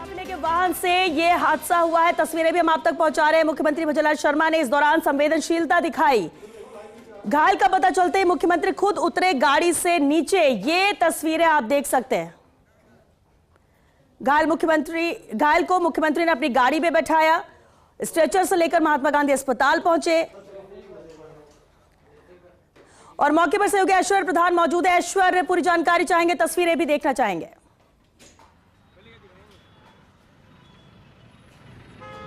काफिले के वाहन से ये हादसा हुआ है। तस्वीरें भी हम आप तक पहुंचा रहे हैं। मुख्यमंत्री भजनलाल शर्मा ने इस दौरान संवेदनशीलता दिखाई। घायल का पता चलते ही मुख्यमंत्री खुद उतरे गाड़ी से नीचे। ये तस्वीरें आप देख सकते हैं। घायल को मुख्यमंत्री ने अपनी गाड़ी में बैठाया, स्ट्रेचर से लेकर महात्मा गांधी अस्पताल पहुंचे और मौके पर सहयोगी ऐश्वर्य प्रधान मौजूद है। ऐश्वर्य, पूरी जानकारी चाहेंगे, तस्वीरें भी देखना चाहेंगे।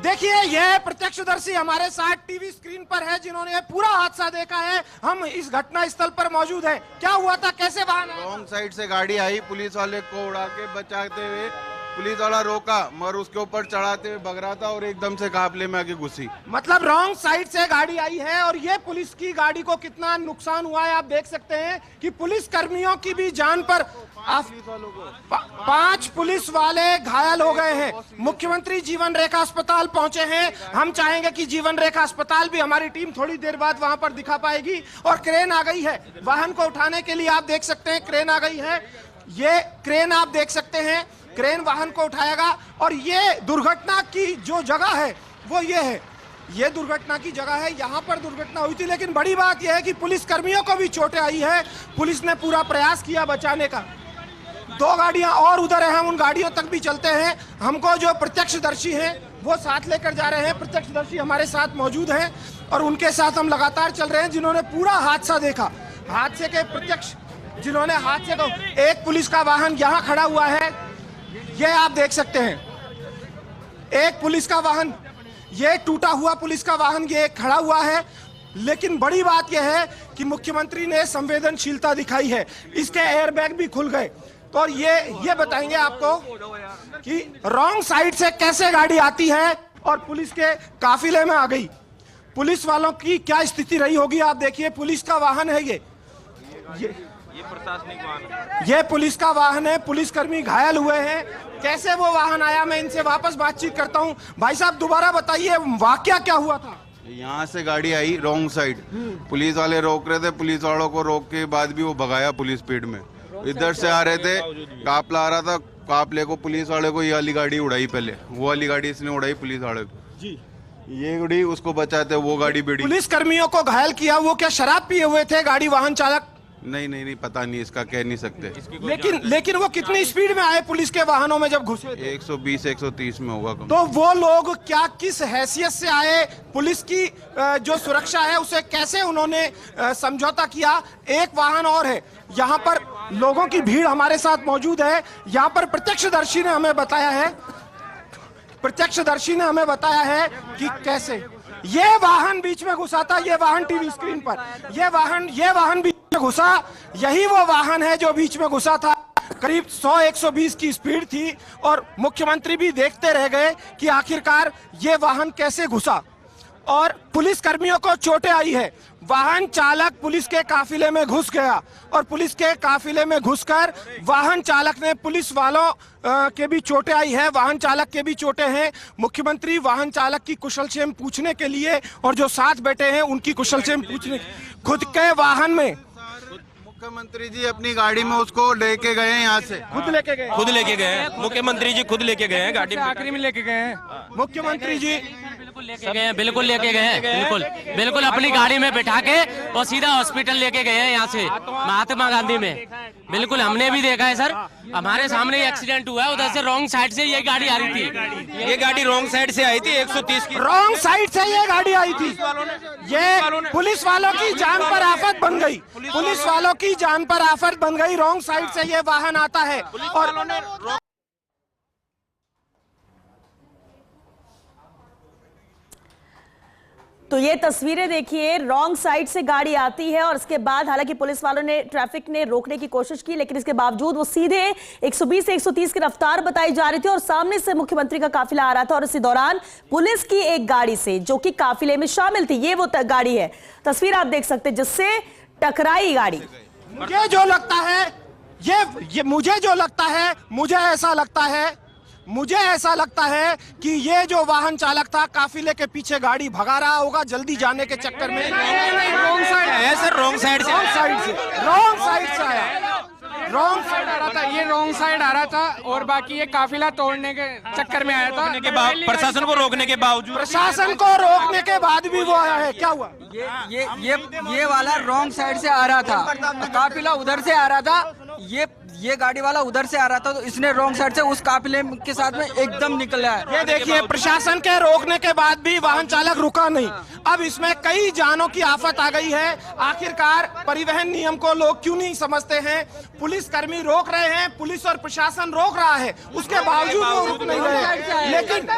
देखिए, यह प्रत्यक्षदर्शी हमारे साथ टीवी स्क्रीन पर है जिन्होंने पूरा हादसा देखा है। हम इस घटना स्थल पर मौजूद हैं। क्या हुआ था, कैसे वाहन रॉन्ग साइड से गाड़ी आई, पुलिस वाले को उड़ा के बचाते हुए पुलिस वाला रोका मगर उसके ऊपर चढ़ाते हुए भग रहा था और एकदम से काफिले में आके घुसी। मतलब रॉन्ग साइड से गाड़ी आई है और ये पुलिस की गाड़ी को कितना नुकसान हुआ है आप देख सकते हैं कि पुलिस कर्मियों की भी जान पर 5 पुलिस वाले घायल हो गए हैं। मुख्यमंत्री जीवन रेखा अस्पताल पहुंचे हैं। हम चाहेंगे कि जीवन रेखा अस्पताल भी हमारी टीम थोड़ी देर बाद वहां पर दिखा पाएगी। और क्रेन आ गई है वाहन को उठाने के लिए, आप देख सकते हैं क्रेन आ गई है। ये क्रेन आप देख सकते हैं, क्रेन वाहन को उठाएगा। और ये दुर्घटना की जो जगह है वो ये है, ये दुर्घटना की जगह है। यहाँ पर दुर्घटना हुई थी, लेकिन बड़ी बात यह है कि पुलिस कर्मियों को भी चोटें आई है। पुलिस ने पूरा प्रयास किया बचाने का। 2 गाड़ियां और उधर है, हम उन गाड़ियों तक भी चलते हैं। हमको जो प्रत्यक्षदर्शी हैं वो साथ लेकर जा रहे हैं। प्रत्यक्षदर्शी हमारे साथ मौजूद हैं और उनके साथ हम लगातार चल रहे हैं जिन्होंने पूरा हादसा देखा। हादसे के प्रत्यक्ष जिन्होंने हादसे को, एक पुलिस का वाहन यहाँ खड़ा हुआ है, ये आप देख सकते हैं। एक पुलिस का वाहन, ये टूटा हुआ पुलिस का वाहन ये खड़ा हुआ है। लेकिन बड़ी बात यह है कि मुख्यमंत्री ने संवेदनशीलता दिखाई है। इसके एयरबैग भी खुल गए। तो ये बताएंगे आपको कि रॉन्ग साइड से कैसे गाड़ी आती है और पुलिस के काफिले में आ गई। पुलिस वालों की क्या स्थिति रही होगी आप देखिए। पुलिस का वाहन है ये प्रशासनिक वाहन, ये पुलिस का वाहन है। पुलिसकर्मी घायल हुए हैं। कैसे वो वाहन आया, मैं इनसे वापस बातचीत करता हूं। भाई साहब, दोबारा बताइए वाकया क्या हुआ था। यहाँ से गाड़ी आई रॉन्ग साइड, पुलिस वाले रोक रहे थे, पुलिस वालों को रोक के बाद भी वो भगाया पुलिस स्पीड में। इधर से आ रहे थे, काफिला आ रहा था, काफिले को पुलिस वाले को ये वाली गाड़ी उड़ाई, पहले वो वाली गाड़ी इसने उड़ाई पुलिस वाले को जी, ये उड़ी, उसको बचाते वो गाड़ी बिड़ी। पुलिस कर्मियों को घायल किया। वो क्या शराब पिए हुए थे गाड़ी वाहन चालक? नहीं पता नहीं, इसका कह नहीं सकते। लेकिन वो कितनी स्पीड में आए पुलिस के वाहनों में जब घुसे? 120-130 में होगा कम। तो वो लोग क्या किस हैसियत से आए? पुलिस की जो सुरक्षा है उसे कैसे उन्होंने समझौता किया? एक वाहन और है यहाँ पर, लोगों की भीड़ हमारे साथ मौजूद है। यहाँ पर प्रत्यक्षदर्शी ने हमें बताया है कि कैसे ये वाहन बीच में घुसा था। ये वाहन टीवी स्क्रीन पर, ये वाहन बीच में घुसा। यही वो वाहन है जो बीच में घुसा था। करीब 100-120 की स्पीड थी और मुख्यमंत्री भी देखते रह गए कि आखिरकार ये वाहन कैसे घुसा। और पुलिस कर्मियों को चोटें आई है। वाहन चालक पुलिस के काफिले में घुस गया और पुलिस के काफिले में घुसकर वाहन चालक ने, पुलिस वालों के भी चोटें आई है, वाहन चालक के भी चोटें हैं। मुख्यमंत्री वाहन चालक की कुशलक्षेम पूछने के लिए और जो साथ बैठे हैं उनकी कुशलक्षेम पूछने, खुद के वाहन में मुख्यमंत्री जी अपनी गाड़ी में उसको लेके गए हैं। यहाँ से खुद लेके गए हैं। मुख्यमंत्री जी खुद लेके गए हैं, गाड़ी में आखिरी में लेके गए हैं मुख्यमंत्री जी। बिल्कुल लेके गए हैं, बिल्कुल अपनी गाड़ी में बैठा के और सीधा हॉस्पिटल लेके गए हैं यहाँ से महात्मा गांधी में। बिल्कुल हमने भी देखा है सर, हमारे सामने एक्सीडेंट हुआ है। उधर से रॉन्ग साइड से ये गाड़ी आ रही थी। ये गाड़ी रॉन्ग साइड से आई थी, 130 की रॉन्ग साइड से ये गाड़ी आई थी। ये पुलिस वालों की जान पर आफत बन गई। पुलिस वालों की जान पर आफत बन गई। रॉन्ग साइड से ये वाहन आता है और तो ये तस्वीरें देखिए, रॉन्ग साइड से गाड़ी आती है और इसके बाद हालांकि पुलिस वालों ने, ट्रैफिक ने रोकने की कोशिश की, लेकिन इसके बावजूद वो सीधे 120 से 130 की रफ्तार बताई जा रही थी और सामने से मुख्यमंत्री का काफिला आ रहा था और इसी दौरान पुलिस की एक गाड़ी से, जो कि काफिले में शामिल थी, ये वो गाड़ी है, तस्वीर आप देख सकते हैं, जिससे टकराई गाड़ी। मुझे जो लगता है, मुझे ऐसा लगता है कि ये जो वाहन चालक था काफिले के पीछे गाड़ी भगा रहा होगा जल्दी जाने के चक्कर में। रॉन्ग साइड है सर, रॉन्ग साइड से आया। रॉन्ग साइड आ रहा था, ये रॉन्ग साइड आ रहा था और बाकी ये काफिला तोड़ने के चक्कर में आया था। प्रशासन को रोकने के बावजूद प्रशासन को रोकने के बाद भी वो आया है, क्या हुआ? ये वाला रॉन्ग साइड से आ रहा था, काफिला उधर से आ रहा था, ये गाड़ी वाला उधर से आ रहा था, तो इसने रॉन्ग साइड से उस काफिले के साथ में एकदम निकल आया। ये देखिए, प्रशासन के रोकने के बाद भी वाहन चालक रुका नहीं। अब इसमें कई जानों की आफत आ गई है। आखिरकार परिवहन नियम को लोग क्यों नहीं समझते हैं? पुलिस कर्मी रोक रहे हैं, पुलिस और प्रशासन रोक रहा है, उसके बावजूद वो रुक नहीं रहे। लेकिन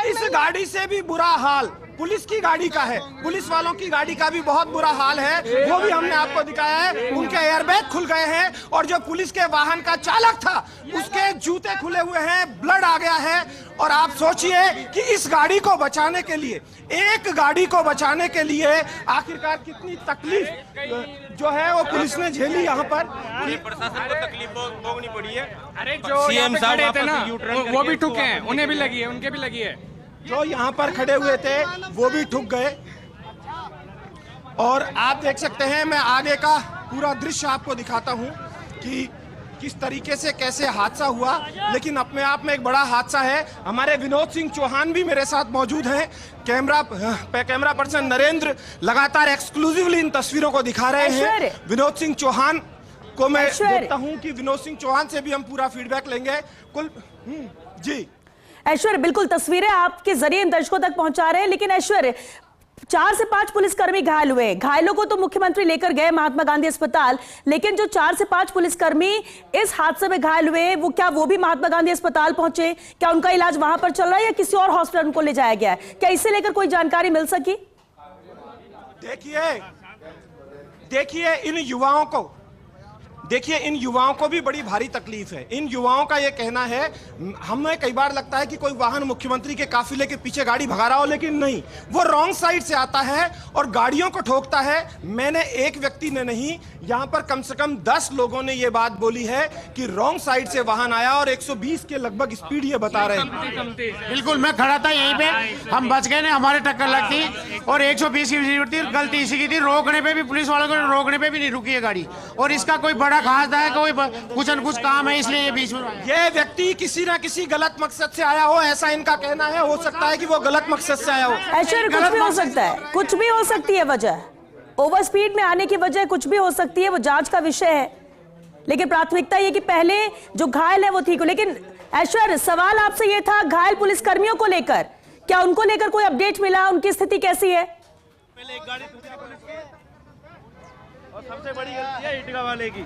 इस गाड़ी से भी बुरा हाल पुलिस की गाड़ी का है, पुलिस वालों की गाड़ी का भी बहुत बुरा हाल है। वो भी हमने आपको दिखाया है, उनके एयरबैग खुल गए हैं और जो पुलिस के वाहन का चालक था उसके जूते खुले हुए हैं, ब्लड आ गया है। और आप सोचिए कि इस गाड़ी को बचाने के लिए, एक गाड़ी को बचाने के लिए आखिरकार कितनी तकलीफ जो है वो पुलिस ने झेली यहाँ पर। प्रशासन को तकलीफ भोगनी पड़ी है। अरे जो सीएम साहब खड़े थे ना, वो भी ठुके हैं, उन्हें भी लगी है, उनके भी लगी है। जो यहाँ पर खड़े हुए थे वो भी ठुक गए। और आप देख सकते हैं, मैं आगे का पूरा दृश्य आपको दिखाता हूँ कि किस तरीके से कैसे हादसा हुआ। लेकिन अपने आप में एक बड़ा हादसा है। हमारे विनोद सिंह चौहान भी मेरे साथ मौजूद हैं। कैमरा पर्सन नरेंद्र लगातार एक्सक्लूसिवली इन तस्वीरों को दिखा रहे हैं। विनोद सिंह चौहान को मैं देखता हूँ कि विनोद सिंह चौहान से भी हम पूरा फीडबैक लेंगे। जी ऐश्वर्य, बिल्कुल तस्वीरें आपके जरिए इन दर्शकों तक पहुंचा रहे हैं। लेकिन ऐश्वर्य, 4 से 5 पुलिसकर्मी घायल हुए। घायलों को तो मुख्यमंत्री लेकर गए महात्मा गांधी अस्पताल, लेकिन जो 4 से 5 पुलिसकर्मी इस हादसे में घायल हुए, वो भी महात्मा गांधी अस्पताल पहुंचे? क्या उनका इलाज वहां पर चल रहा है या किसी और हॉस्पिटल उनको ले जाया गया है? क्या इसे लेकर कोई जानकारी मिल सकी? देखिए इन युवाओं को भी बड़ी भारी तकलीफ है। इन युवाओं का ये कहना है, हमें कई बार लगता है कि कोई वाहन मुख्यमंत्री के काफिले के पीछे गाड़ी भगा रहा हो, लेकिन नहीं, वो रॉन्ग साइड से आता है और गाड़ियों को ठोकता है। मैंने एक व्यक्ति ने नहीं, यहाँ पर कम से कम 10 लोगों ने ये बात बोली है कि रॉन्ग साइड से वाहन आया और 120 के लगभग स्पीड ये बता रहे हैं। बिल्कुल, मैं खड़ा था यहीं पे, हम बच गए, हमारे टक्कर लगती और 120 की स्पीड थी। गलती इसी की थी, रोकने पे भी, पुलिस वालों को रोकने पे भी नहीं रुकी है गाड़ी। और इसका कोई बड़ा खास है, कोई कुछ न कुछ काम है, इसलिए ये बीच में। ये व्यक्ति किसी ना किसी गलत मकसद से आया हो, ऐसा इनका कहना है। हो सकता है कि वो गलत मकसद से आया हो। ऐश्वर्य, कुछ भी हो सकता है, कुछ भी हो सकती है वजह, ओवर स्पीड में आने की वजह कुछ भी हो सकती है, वो जांच का विषय है। लेकिन प्राथमिकता ये कि पहले जो घायल है वो ठीक हो। लेकिन ऐश्वर्य, सवाल आपसे ये था घायल पुलिसकर्मियों को लेकर, क्या उनको लेकर कोई अपडेट मिला? उनकी स्थिति कैसी है? पहले एक गाड़ी और सबसे बड़ी गलती है इटगा वाले की।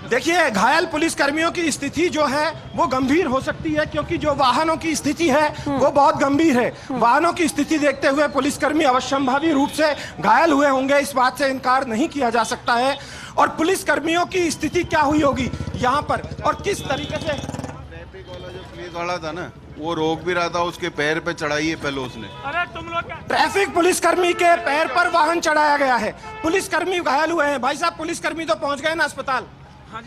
देखिए, घायल पुलिसकर्मियों की स्थिति जो है वो गंभीर हो सकती है, क्योंकि जो वाहनों की स्थिति है वो बहुत गंभीर है। वाहनों की स्थिति देखते हुए पुलिसकर्मी अवश्यंभावी रूप से घायल हुए होंगे, इस बात से इनकार नहीं किया जा सकता है। और पुलिसकर्मियों की स्थिति क्या हुई होगी यहाँ पर और किस तरीके से? ट्रैफिक वाला जो पुलिस वाला था ना, वो रोक भी रहा था, उसके पैर पे चढ़ाई है पहले उसने। अरे तुम लोग ट्रैफिक पुलिसकर्मी के पैर पर वाहन चढ़ाया गया है। पुलिसकर्मी घायल हुए हैं। भाई साहब, पुलिसकर्मी तो पहुंच गए ना अस्पताल?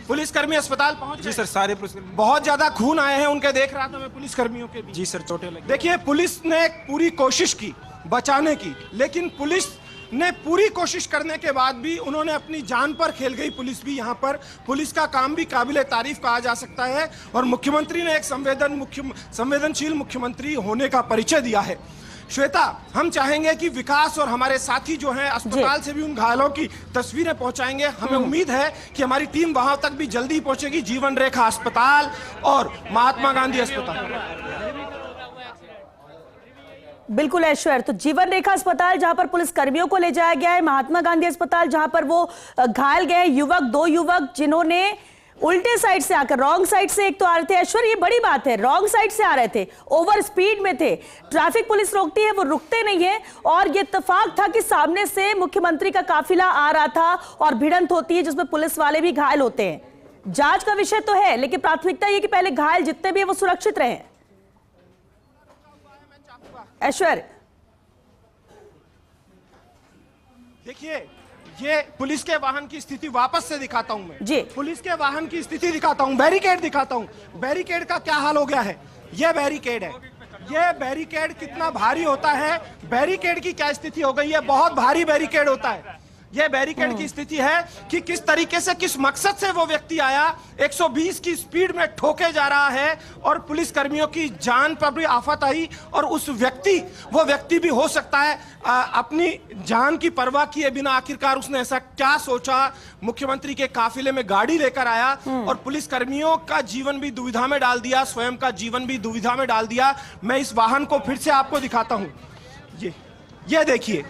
पुलिसकर्मी अस्पताल पहुंच गए? जी सर, सारे पुलिसकर्मी बहुत ज्यादा खून आए हैं उनके, देख रहा था मैं पुलिसकर्मियों के भी। जी सर, चोटें लगी। देखिए, पुलिस ने पूरी कोशिश की बचाने की, लेकिन पुलिस ने पूरी कोशिश करने के बाद भी उन्होंने अपनी जान पर खेल गई। पुलिस भी यहाँ पर, पुलिस का काम भी काबिले तारीफ कहा जा सकता है। और मुख्यमंत्री ने एक संवेदनशील मुख्यमंत्री होने का परिचय दिया है। श्वेता, हम चाहेंगे कि विकास और हमारे साथी जो हैं अस्पताल से भी उन घायलों की तस्वीरें पहुंचाएंगे। हमें उम्मीद है कि हमारी टीम वहां तक भी जल्दी पहुंचेगी, जीवन रेखा अस्पताल और महात्मा गांधी अस्पताल। बिल्कुल ऐश्वर्य, तो जीवन रेखा अस्पताल जहां पर पुलिस कर्मियों को ले जाया गया है, महात्मा गांधी अस्पताल जहां पर वो घायल गए युवक, 2 युवक जिन्होंने उल्टे साइड से आकर, रॉन्ग साइड से एक तो आ रहे थे ऐश्वर्य, ये बड़ी बात है, रॉन्ग साइड से आ रहे थे, ओवर स्पीड में थे। ट्रैफिक पुलिस रोकती है, वो रुकते नहीं है। और ये इत्तेफाक था कि सामने से मुख्यमंत्री का काफिला आ रहा था और भिड़ंत होती है जिसमें पुलिस वाले भी घायल होते हैं। जांच का विषय तो है, लेकिन प्राथमिकता ये कि पहले घायल जितने भी है वो सुरक्षित रहे। ऐश्वर्य, देखिए, ये पुलिस के वाहन की स्थिति वापस से दिखाता हूं मैं जी। पुलिस के वाहन की स्थिति दिखाता हूं, बैरिकेड दिखाता हूं। बैरिकेड का क्या हाल हो गया है? ये बैरिकेड है। ये बैरिकेड कितना भारी होता है, बैरिकेड की क्या स्थिति हो गई है? बहुत भारी बैरिकेड होता है। यह बैरिकेड की स्थिति है कि किस तरीके से, किस मकसद से वो व्यक्ति आया, 120 की स्पीड में ठोके जा रहा है और पुलिस कर्मियों की जान पर भी आफत आई। और उस वो व्यक्ति भी हो सकता है अपनी जान की परवाह किए बिना आखिरकार उसने ऐसा क्या सोचा, मुख्यमंत्री के काफिले में गाड़ी लेकर आया और पुलिस कर्मियों का जीवन भी दुविधा में डाल दिया, स्वयं का जीवन भी दुविधा में डाल दिया। मैं इस वाहन को फिर से आपको दिखाता हूं। ये देखिए,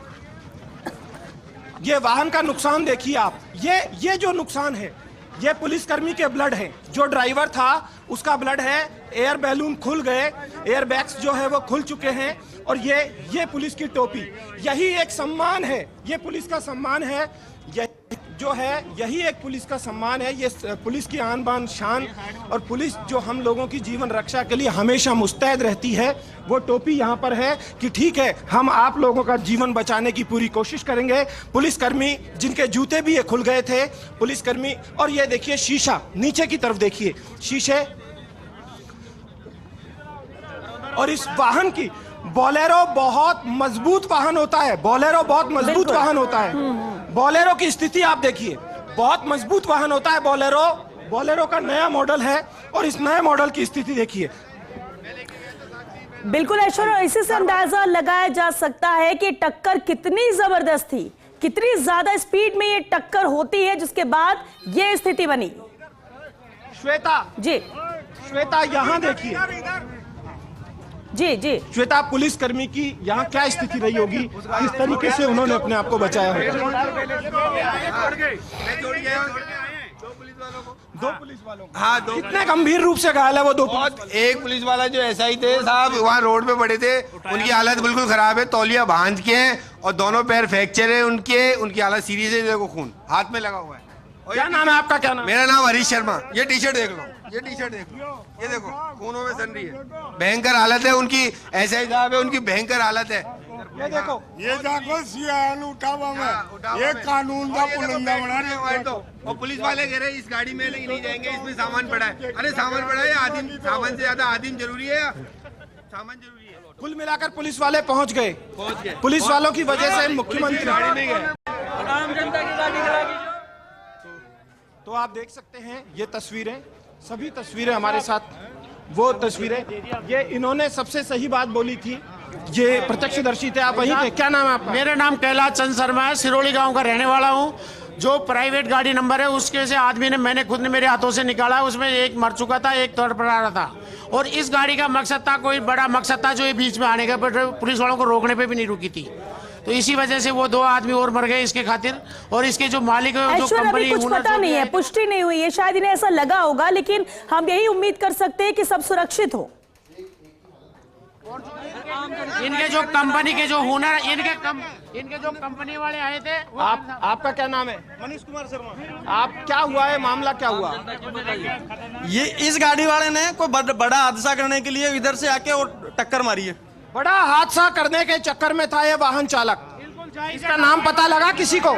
ये वाहन का नुकसान देखिए आप। ये जो नुकसान है ये पुलिसकर्मी के ब्लड है, जो ड्राइवर था उसका ब्लड है। एयर बैलून खुल गए, एयर बैग्स जो है वो खुल चुके हैं। और ये पुलिस की टोपी, यही एक सम्मान है, ये पुलिस का सम्मान है। जो है यही एक पुलिस का सम्मान है, ये पुलिस की आन बान शान। और पुलिस जो हम लोगों की जीवन रक्षा के लिए हमेशा मुस्तैद रहती है, वो टोपी यहाँ पर है कि ठीक है, हम आप लोगों का जीवन बचाने की पूरी कोशिश करेंगे। पुलिसकर्मी जिनके जूते भी ये खुल गए थे, पुलिसकर्मी। और ये देखिए शीशा, नीचे की तरफ देखिए शीशे। और इस वाहन की, बोलेरो बहुत मजबूत वाहन होता है, बोलेरो बहुत मजबूत वाहन होता है। बोलेरो की स्थिति आप देखिए, बहुत मजबूत वाहन होता है बोलेरो। बोलेरो का नया मॉडल है और इस नए मॉडल की स्थिति देखिए। बिल्कुल ऐश्वर्या, इसी से अंदाजा लगाया जा सकता है कि टक्कर कितनी जबरदस्त थी, कितनी ज्यादा स्पीड में ये टक्कर होती है जिसके बाद ये स्थिति बनी। श्वेता जी, श्वेता यहाँ देखिए। जी जी श्वेता, पुलिसकर्मी की यहाँ क्या स्थिति रही होगी, किस तरीके से उन्होंने अपने आप को बचाया होगा। दो पुलिस वालों को, हाँ, दो। कितने गंभीर रूप से घायल है वो दो? एक पुलिस वाला जो ऐसा ही थे साहब, वहाँ रोड पे पड़े थे, उनकी हालत बिल्कुल खराब है, तौलिया बांध के हैं और दोनों पैर फ्रैक्चर है उनकी हालत सीरियस है। देखो खून हाथ में लगा हुआ है। क्या नाम है आपका? क्या नाम? मेरा नाम हरीश शर्मा। ये टी शर्ट देख लो, ये टी शर्ट देख लो, ये देखो खूनों में सन रही है, भयंकर हालत है उनकी। ऐसा ही साहब है, उनकी भयंकर हालत है। ये देखो, ये जाको सियान उठावा में ये कानून का पुलिंदा बना रहे तो। और पुलिस वाले कह रहे हैं इस गाड़ी में नहीं जाएंगे, इसमें सामान पड़ा है। अरे सामान पड़ा है, आदिम सामान से ज्यादा आदिम जरूरी है, सामान जरूरी है। कुल मिलाकर पुलिस वाले पहुंच गए। पुलिस वालों की वजह से मुख्यमंत्री गाड़ी में गए। तो आप देख सकते हैं ये तस्वीरें, सभी तस्वीरें हमारे साथ, वो तस्वीरें, ये इन्होंने सबसे सही बात बोली थी। ये प्रत्यक्षदर्शी थे, आप वहीं थे। क्या नाम है आपका? मेरा नाम कैलाश चंद शर्मा है, सिरोली गांव का रहने वाला हूं। जो प्राइवेट गाड़ी नंबर है उसके से आदमी ने, मैंने खुद ने मेरे हाथों से निकाला, उसमें एक मर चुका था, एक तड़पड़ा रहा था। और इस गाड़ी का मकसद था, कोई बड़ा मकसद था जो ये बीच में आने का, बट पुलिस वालों को रोकने पे भी नहीं रुकी थी। तो इसी वजह से वो दो आदमी और मर गए इसके खातिर। और इसके जो मालिक है, जो कंपनी, कुछ पता नहीं है, पुष्टि नहीं हुई है, शायद इन्हें ऐसा लगा होगा, लेकिन हम यही उम्मीद कर सकते हैं कि सब सुरक्षित हो। इनके जो कंपनी के जो हुनर, इनके जो कंपनी वाले आए थे। आपका क्या नाम है? मनीष कुमार शर्मा। आप, क्या हुआ है, मामला क्या हुआ? ये इस गाड़ी वाले ने कोई बड़ा हादसा करने के लिए इधर से आके और टक्कर मारी है। बड़ा हादसा करने के चक्कर में था ये वाहन चालक। इसका नाम पता लगा किसी को?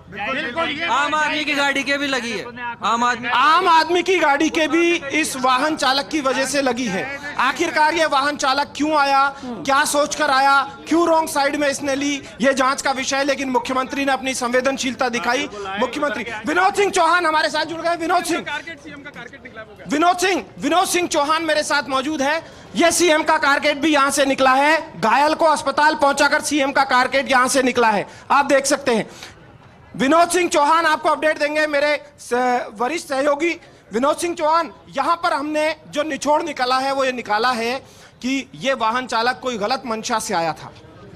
आम आदमी की गाड़ी के भी लगी है। आम आदमी की गाड़ी के भी इस वाहन चालक की वजह से लगी है। आखिरकार ये वाहन चालक क्यों आया, क्या सोचकर आया, क्यों रॉन्ग साइड में इसने ली, ये जांच का विषय है। लेकिन मुख्यमंत्री ने अपनी संवेदनशीलता दिखाई। मुख्यमंत्री विनोद सिंह चौहान हमारे साथ जुड़ गए। विनोद सिंह चौहान मेरे साथ मौजूद है। ये सीएम का कारकेट भी यहां से निकला है, घायल को अस्पताल पहुंचाकर सीएम का कारकेट यहां से निकला है, आप देख सकते हैं। विनोद सिंह चौहान आपको अपडेट देंगे, मेरे वरिष्ठ सहयोगी। विनोद सिंह चौहान, यहां पर हमने जो निचोड़ निकाला है वो ये निकाला है कि ये वाहन चालक कोई गलत मंशा से आया था।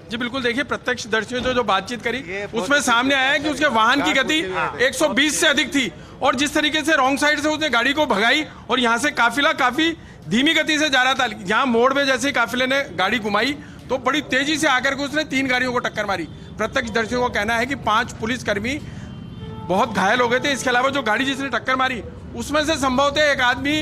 जी बिल्कुल, देखिए प्रत्यक्षदर्शियों से जो बातचीत करी उसमें सामने आया कि उसके वाहन की गति 120 से अधिक थी और जिस तरीके से रॉन्ग साइड से उसने गाड़ी को भगाई और यहाँ से काफिला काफी धीमी गति से जा रहा था। यहाँ मोड़ में जैसे काफिले ने गाड़ी घुमाई तो बड़ी तेजी से आकर के उसने 3 गाड़ियों को टक्कर मारी। प्रत्यक्षदर्शियों का कहना है कि 5 पुलिसकर्मी बहुत घायल हो गए थे। इसके अलावा जो गाड़ी जिसने टक्कर मारी उसमें से संभवतः एक आदमी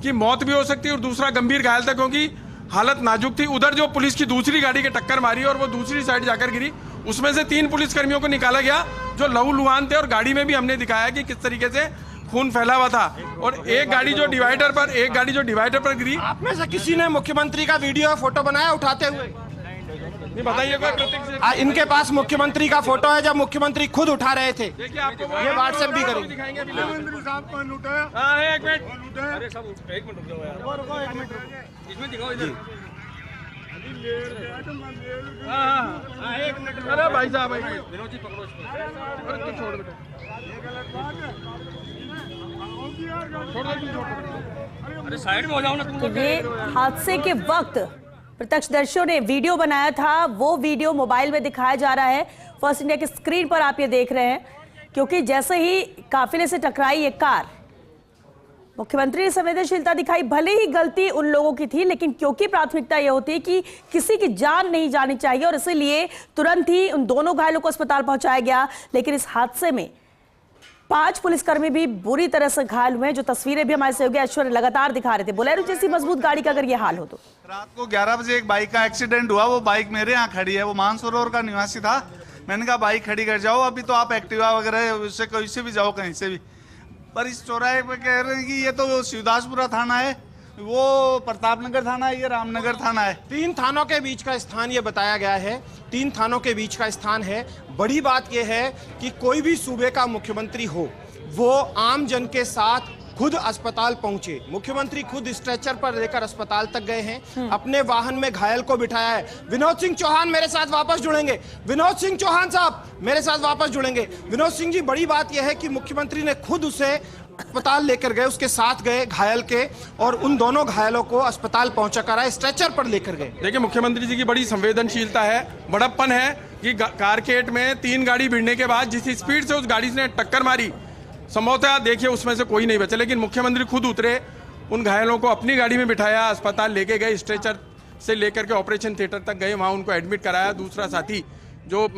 की मौत भी हो सकती है और दूसरा गंभीर घायल था, क्योंकि हालत नाजुक थी। उधर जो पुलिस की दूसरी गाड़ी के टक्कर मारी और वो दूसरी साइड जाकर गिरी, उसमें से 3 पुलिसकर्मियों को निकाला गया जो लहूलुहान थे। और गाड़ी में भी हमने दिखाया कि किस तरीके से खून फैला हुआ था। और एक गाड़ी जो डिवाइडर पर गिरी। आप में से किसी ने मुख्यमंत्री का वीडियो फोटो बनाया उठाते हुए? नहीं बताइए कोई प्रत्यक्ष इनके पास मुख्यमंत्री का फोटो है जब मुख्यमंत्री खुद उठा रहे थे। देखिए आपको ये व्हाट्सएप भी करेंगे। दिखाएंगे अभी। मुख्यमंत्री साहब कौन उठाया? हाँ, एक मिनट। कौन उठाया? अरे सब एक मिनट रुक जाओ यार। इसमें दिखाओ इधर। हाँ, एक मिनट। अरे भाई साहब एक मिनट। विनोद जी पकड़ो इसको। अरे तू छोड़ बेटा। छोड़ दो, तुम छोड़। अरे साइड में हो जाओ ना तुम। तो ये हादसे के वक्त प्रत्यक्षदर्शियों ने वीडियो बनाया था, वो वीडियो मोबाइल में दिखाया जा रहा है। फर्स्ट इंडिया की स्क्रीन पर आप ये देख रहे हैं, क्योंकि जैसे ही काफिले से टकराई ये कार, मुख्यमंत्री ने संवेदनशीलता दिखाई। भले ही गलती उन लोगों की थी, लेकिन क्योंकि प्राथमिकता यह होती है कि किसी की जान नहीं जानी चाहिए, और इसीलिए तुरंत ही उन दोनों घायलों को अस्पताल पहुंचाया गया। लेकिन इस हादसे में 5 पुलिसकर्मी भी बुरी तरह से घायल हुए, जो तस्वीरें भी हमारे सहयोगी ऐश्वर्य लगातार दिखा रहे थे। बोलेरो जैसी मजबूत गाड़ी का अगर ये हाल हो तो। रात को 11 बजे एक बाइक का एक्सीडेंट हुआ। वो बाइक मेरे यहाँ खड़ी है। वो मानसरोवर का निवासी था। मैंने कहा बाइक खड़ी कर जाओ, अभी तो आप एक्टिवा वगैरह उससे कहीं से भी जाओ, कहीं से भी। पर इस चौराहे पे कह रहे हैं कि ये तो शिवदासपुरा थाना है, वो प्रतापनगर थाना है, ये रामनगर थाना है। 3 थानों के बीच का स्थान ये बताया गया है। 3 थानों के बीच का स्थान है। बड़ी बात यह है कि कोई भी सूबे का मुख्यमंत्री हो, वो आम जन के साथ खुद अस्पताल पहुंचे। मुख्यमंत्री खुद स्ट्रेचर पर लेकर अस्पताल तक गए हैं, अपने वाहन में घायल को बिठाया है। विनोद सिंह चौहान मेरे साथ वापस जुड़ेंगे। विनोद सिंह चौहान साहब मेरे साथ वापस जुड़ेंगे। विनोद सिंह जी, बड़ी बात यह है कि मुख्यमंत्री ने खुद उसे अस्पताल लेकर गए, उसके साथ गए घायल के, और उन दोनों घायलों को अस्पताल पहुंचा कर आए, स्ट्रेचर पर लेकर गए। देखिए मुख्यमंत्री जी की बड़ी संवेदनशीलता है, बड़प्पन है कि कारकेट में 3 गाड़ी भिड़ने के बाद जिस स्पीड से उस गाड़ी ने टक्कर मारी, संभवतः देखिए उसमें से कोई नहीं बचा, लेकिन मुख्यमंत्री खुद उतरे, उन घायलों को अपनी गाड़ी में बिठाया, अस्पताल लेके गए, स्ट्रेचर से लेकर के ऑपरेशन थिएटर तक गए, वहां उनको एडमिट कराया। दूसरा साथी जो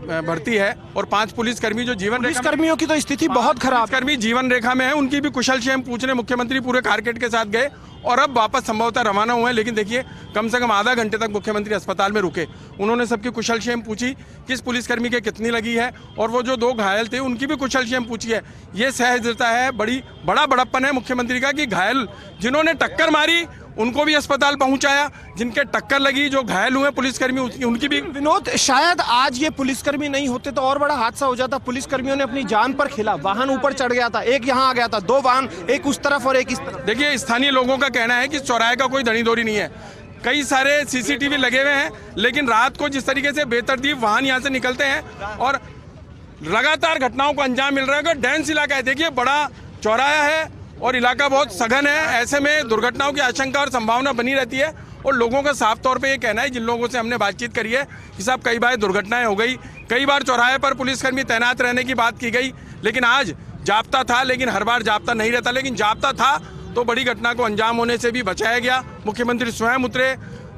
भर्ती है, और 5 पुलिसकर्मी जो जीवन रेखा, पुलिसकर्मियों की तो स्थिति बहुत खराब। पुलिसकर्मी जीवन रेखा में है, उनकी भी कुशल क्षेम पूछने मुख्यमंत्री पूरे कारकेट के साथ गए, और अब वापस संभवतः रवाना हुए। लेकिन देखिए कम से कम आधा घंटे तक मुख्यमंत्री अस्पताल में रुके। उन्होंने सबकी कुशल क्षेम पूछी, किस पुलिसकर्मी के कितनी लगी है, और वो जो 2 घायल थे उनकी भी कुशल क्षेम पूछी है। ये सहजता है, बड़ा बड़प्पन है मुख्यमंत्री का कि घायल जिन्होंने टक्कर मारी उनको भी अस्पताल पहुंचाया, जिनके टक्कर लगी, जो घायल हुए पुलिसकर्मी उनकी भी। विनोद, शायद आज ये पुलिसकर्मी नहीं होते तो और बड़ा हादसा हो जाता। पुलिसकर्मियों ने अपनी जान पर खेला, वाहन ऊपर चढ़ गया था, एक यहाँ आ गया था, 2 वाहन, एक उस तरफ और एक इस तरफ। देखिए स्थानीय लोगों का कहना है कि चौराहे का कोई धनी दौरी नहीं है, कई सारे सीसीटीवी लगे हुए हैं, लेकिन रात को जिस तरीके से बेतरतीब वाहन यहाँ से निकलते हैं और लगातार घटनाओं को अंजाम मिल रहा है। डेंस इलाका है, देखिए बड़ा चौराहा है और इलाका बहुत सघन है, ऐसे में दुर्घटनाओं की आशंका और संभावना बनी रहती है। और लोगों का साफ तौर पे ये कहना है, जिन लोगों से हमने बातचीत करी है, कि साहब कई बार दुर्घटनाएं हो गई, कई बार चौराहे पर पुलिसकर्मी तैनात रहने की बात की गई, लेकिन आज जाब्ता था, लेकिन हर बार जाब्ता नहीं रहता, लेकिन जाब्ता था तो बड़ी घटना को अंजाम होने से भी बचाया गया। मुख्यमंत्री स्वयं उतरे,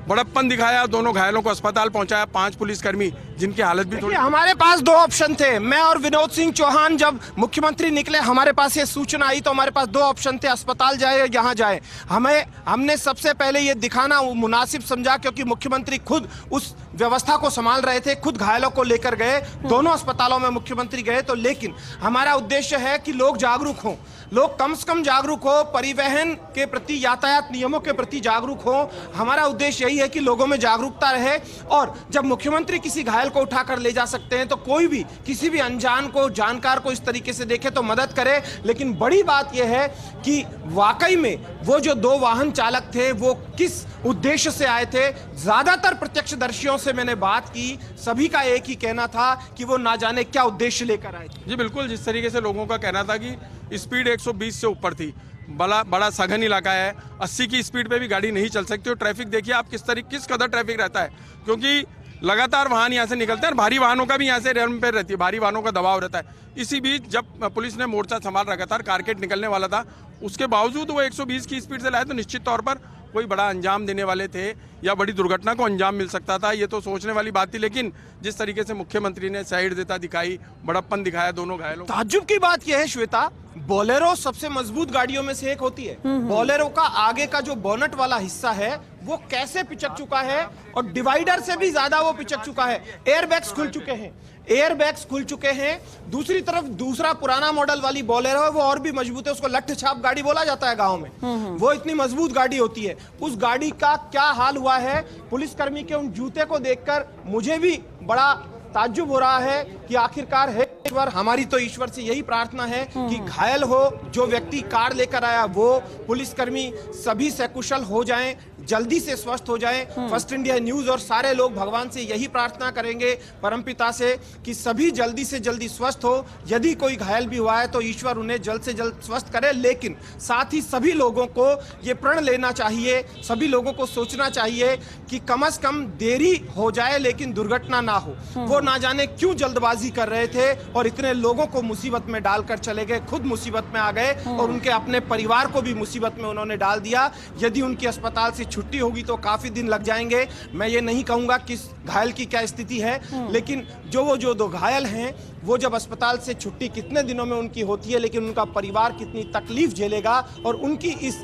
बड़प्पन दिखाया, दोनों घायलों को अस्पताल पहुंचाया, 5 पुलिसकर्मी जिनकी हालत भी थोड़ी। हमारे पास 2 ऑप्शन थे, मैं और विनोद सिंह चौहान। जब मुख्यमंत्री निकले, हमारे पास ये सूचना आई तो हमारे पास 2 ऑप्शन थे, अस्पताल जाए या यहाँ जाए। हमने सबसे पहले ये दिखाना मुनासिब समझा, क्योंकि मुख्यमंत्री खुद उस व्यवस्था को संभाल रहे थे, खुद घायलों को लेकर गए, दोनों अस्पतालों में मुख्यमंत्री गए। तो लेकिन हमारा उद्देश्य है कि लोग जागरूक हों, लोग कम से कम जागरूक हो, परिवहन के प्रति, यातायात नियमों के प्रति जागरूक हो। हमारा उद्देश्य यही है कि लोगों में जागरूकता रहे, और जब मुख्यमंत्री किसी घायल को उठाकर ले जा सकते हैं तो कोई भी किसी भी अनजान को, जानकार को इस तरीके से देखे तो मदद करे। लेकिन बड़ी बात यह है कि वाकई में वो जो 2 वाहन चालक थे वो किस उद्देश्य से आए थे। ज्यादातर प्रत्यक्षदर्शियों से मैंने बात की, सभी का एक ही कहना था कि वो ना जाने क्या उद्देश्य लेकर आए थे। जी बिल्कुल, जिस तरीके से लोगों का कहना था कि स्पीड 120 से ऊपर थी, बड़ा सघन इलाका है, 80 की स्पीड पे भी गाड़ी नहीं चल सकती। और ट्रैफिक देखिए आप किस कदर ट्रैफिक रहता है, क्योंकि लगातार वाहन यहाँ से निकलते हैं, भारी वाहनों का भी यहाँ से रेल पे रहती है, भारी वाहनों का दबाव रहता है। इसी बीच जब पुलिस ने मोर्चा संभाल रखा था, कारकेट निकलने वाला था, उसके बावजूद वो 120 की स्पीड से लाए, तो निश्चित तौर पर कोई बड़ा अंजाम देने वाले थे या बड़ी दुर्घटना को अंजाम मिल सकता था, ये तो सोचने वाली बात थी। लेकिन जिस तरीके से मुख्यमंत्री ने साइड देता दिखाई, बड़प्पन दिखाया दोनों घायलों। ताज्जुब की बात यह है श्वेता, बोलेरो सबसे मजबूत गाड़ियों में से एक होती है। बोलेरो का आगे का जो बोनट वाला हिस्सा है वो कैसे पिचक चुका है, और डिवाइडर से भी ज्यादा वो पिचक चुका है। एयरबैग्स खुल चुके हैं, एयर बैग्स खुल चुके हैं। दूसरी तरफ दूसरा पुराना मॉडल वाली बोलेरो है, वो और भी मजबूत है, उसको लठ छाप गाड़ी बोला जाता है गांव में। वो इतनी मजबूत गाड़ी होती है। उस गाड़ी का क्या हाल हुआ है, पुलिसकर्मी के उन जूते को देखकर मुझे भी बड़ा ताज्जुब हो रहा है कि आखिरकार है ईश्वर। हमारी तो ईश्वर से यही प्रार्थना है कि घायल हो जो व्यक्ति कार लेकर आया, वो पुलिसकर्मी सभी सकुशल हो जाएं, जल्दी से स्वस्थ हो जाएं। फर्स्ट इंडिया न्यूज और सारे लोग भगवान से यही प्रार्थना करेंगे, परमपिता से, कि सभी जल्दी से जल्दी स्वस्थ हो। यदि कोई घायल भी हुआ है तो ईश्वर उन्हें जल्द से जल्द स्वस्थ करे। लेकिन साथ ही सभी लोगों को ये प्रण लेना चाहिए, सभी लोगों को सोचना चाहिए कि कम से कम देरी हो जाए लेकिन दुर्घटना ना हो। वो ना जाने क्यों जल्दबाजी कर रहे थे और इतने लोगों को मुसीबत में डालकर चले गए, खुद मुसीबत में आ गए और उनके अपने परिवार को भी मुसीबत में उन्होंने डाल दिया। यदि उनकी अस्पताल से छुट्टी होगी तो काफी दिन लग जाएंगे। मैं ये नहीं कहूंगा किस घायल की क्या स्थिति है, लेकिन जो दो घायल हैं वो जब अस्पताल से छुट्टी कितने दिनों में उनकी होती है, लेकिन उनका परिवार कितनी तकलीफ झेलेगा और उनकी इस